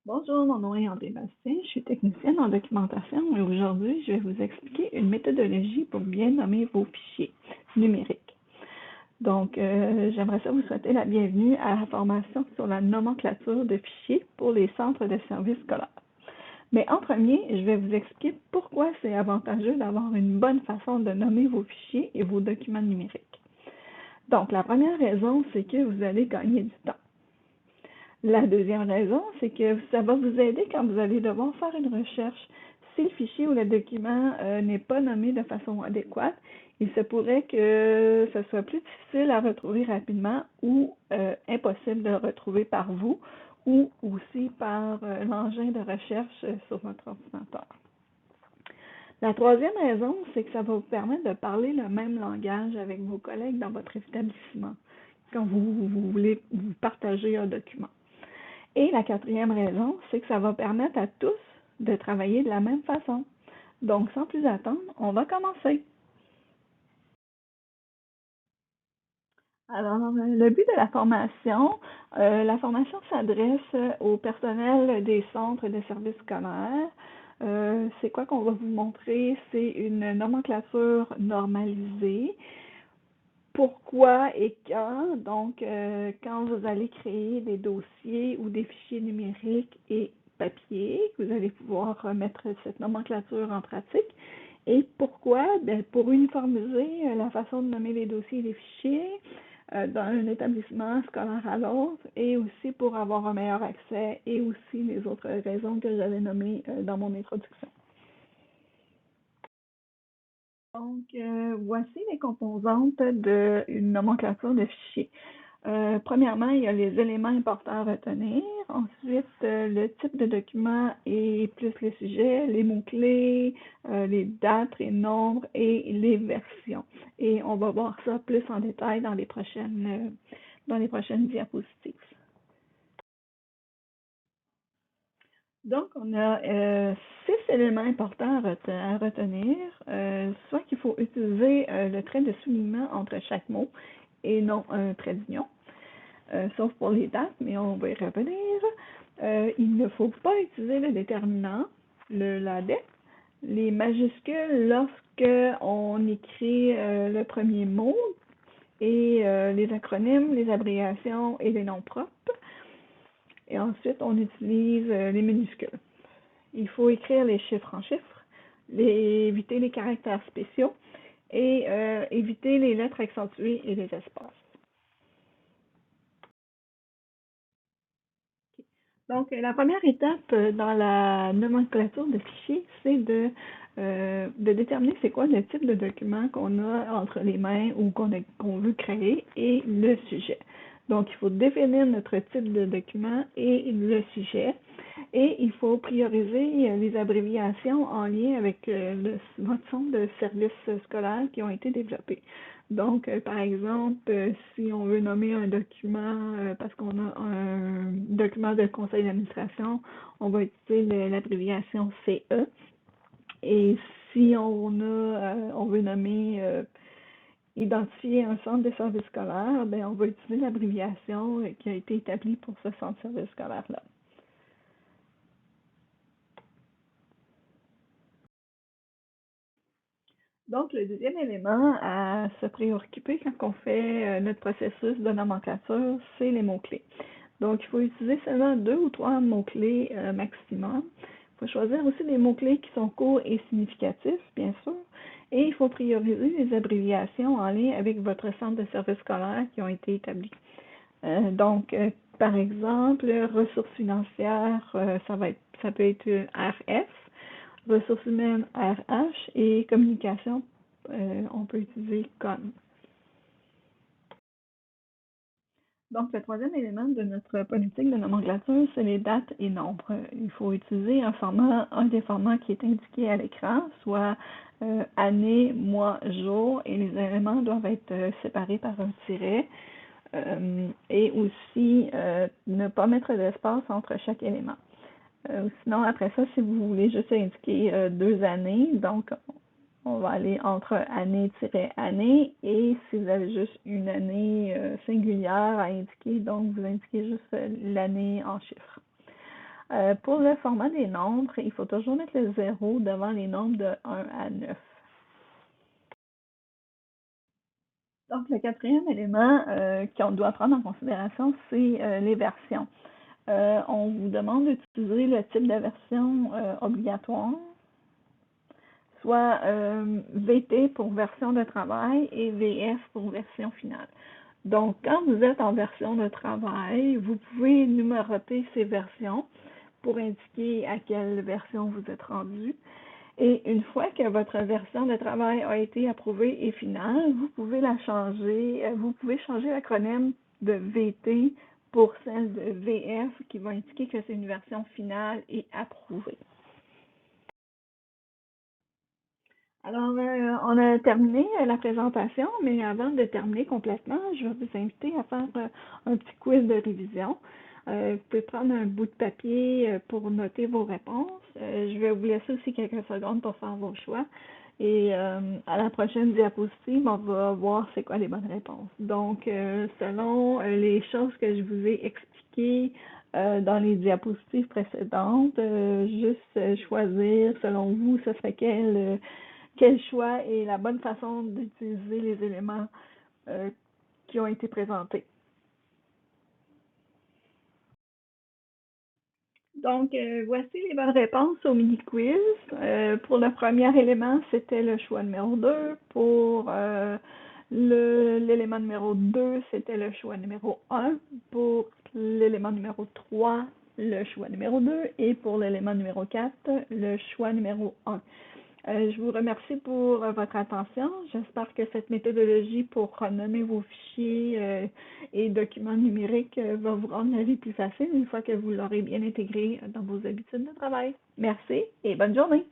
Bonjour, mon nom est André Bastien, je suis technicienne en documentation et aujourd'hui, je vais vous expliquer une méthodologie pour bien nommer vos fichiers numériques. Donc, j'aimerais ça vous souhaiter la bienvenue à la formation sur la nomenclature de fichiers pour les centres de services scolaires. Mais en premier, je vais vous expliquer pourquoi c'est avantageux d'avoir une bonne façon de nommer vos fichiers et vos documents numériques. Donc, la première raison, c'est que vous allez gagner du temps. La deuxième raison, c'est que ça va vous aider quand vous allez devoir faire une recherche. Si le fichier ou le document n'est pas nommé de façon adéquate, il se pourrait que ce soit plus difficile à retrouver rapidement ou impossible de le retrouver par vous ou aussi par l'engin de recherche sur votre ordinateur. La troisième raison, c'est que ça va vous permettre de parler le même langage avec vos collègues dans votre établissement quand vous voulez vous partager un document. Et la quatrième raison, c'est que ça va permettre à tous de travailler de la même façon. Donc, sans plus attendre, on va commencer. Alors, le but de la formation s'adresse au personnel des centres de services scolaires. C'est quoi qu'on va vous montrer? C'est une nomenclature normalisée. Pourquoi et quand? Donc, quand vous allez créer des dossiers ou des fichiers numériques et papier, vous allez pouvoir mettre cette nomenclature en pratique. Et pourquoi? Ben, pour uniformiser la façon de nommer les dossiers et les fichiers d'un établissement scolaire à l'autre et aussi pour avoir un meilleur accès et aussi les autres raisons que j'avais nommées dans mon introduction. Donc, voici les composantes d'une nomenclature de fichiers. Premièrement, il y a les éléments importants à retenir. Ensuite, le type de document et plus les sujets, les mots-clés, les dates, les nombres et les versions. Et on va voir ça plus en détail dans les prochaines diapositives. Donc, on a 6 éléments importants à retenir. Soit qu'il faut utiliser le trait de soulignement entre chaque mot et non un trait d'union, sauf pour les dates, mais on va y revenir. Il ne faut pas utiliser le déterminant, la dette, les majuscules lorsque on écrit le premier mot et les acronymes, les abréviations et les noms propres. Et ensuite, on utilise les minuscules. Il faut écrire les chiffres en chiffres, éviter les caractères spéciaux et éviter les lettres accentuées et les espaces. Donc, la première étape dans la nomenclature de fichiers, c'est de déterminer c'est quoi le type de document qu'on a entre les mains ou qu'on veut créer et le sujet. Donc, il faut définir notre type de document et le sujet. Et il faut prioriser les abréviations en lien avec votre centre de services scolaires qui ont été développés. Donc, par exemple, si on veut nommer un document parce qu'on a un document de conseil d'administration, on va utiliser l'abréviation CE. Et si on veut nommer identifier un centre de service scolaire, ben on va utiliser l'abréviation qui a été établie pour ce centre de service scolaire-là. Donc, le deuxième élément à se préoccuper quand on fait notre processus de nomenclature, c'est les mots-clés. Donc, il faut utiliser seulement 2 ou 3 mots-clés maximum. Il faut choisir aussi des mots-clés qui sont courts et significatifs, bien sûr. Et il faut prioriser les abréviations en lien avec votre centre de service scolaire qui ont été établis. Donc, par exemple, ressources financières, ça peut être RF, ressources humaines RH et communication, on peut utiliser COM. Donc, le troisième élément de notre politique de nomenclature, c'est les dates et nombres. Il faut utiliser un des formats qui est indiqué à l'écran, soit année, mois, jour, et les éléments doivent être séparés par un tiret. Et aussi, ne pas mettre d'espace entre chaque élément. Sinon, après ça, si vous voulez juste indiquer 2 années, donc on va aller entre année-année et si vous avez juste une année singulière à indiquer, donc vous indiquez juste l'année en chiffres. Pour le format des nombres, il faut toujours mettre le 0 devant les nombres de 1 à 9. Donc, le quatrième élément qu'on doit prendre en considération, c'est les versions. On vous demande d'utiliser le type de version obligatoire, soit VT pour version de travail et VF pour version finale. Donc, quand vous êtes en version de travail, vous pouvez numéroter ces versions pour indiquer à quelle version vous êtes rendu. Et une fois que votre version de travail a été approuvée et finale, vous pouvez la changer. Vous pouvez changer l'acronyme de VT pour celle de VF qui va indiquer que c'est une version finale et approuvée. Alors, on a terminé la présentation, mais avant de terminer complètement, je vais vous inviter à faire un petit quiz de révision. Vous pouvez prendre un bout de papier pour noter vos réponses. Je vais vous laisser aussi quelques secondes pour faire vos choix. Et à la prochaine diapositive, on va voir c'est quoi les bonnes réponses. Donc, selon les choses que je vous ai expliquées dans les diapositives précédentes, juste choisir, selon vous, ce serait quel choix est la bonne façon d'utiliser les éléments qui ont été présentés. Donc, voici les bonnes réponses au mini-quiz. Pour le premier élément, c'était le choix numéro 2. Pour l'élément numéro 2, c'était le choix numéro 1. Pour l'élément numéro 3, le choix numéro 2. Et pour l'élément numéro 4, le choix numéro 1. Je vous remercie pour votre attention. J'espère que cette méthodologie pour renommer vos fichiers et documents numériques va vous rendre la vie plus facile une fois que vous l'aurez bien intégré dans vos habitudes de travail. Merci et bonne journée.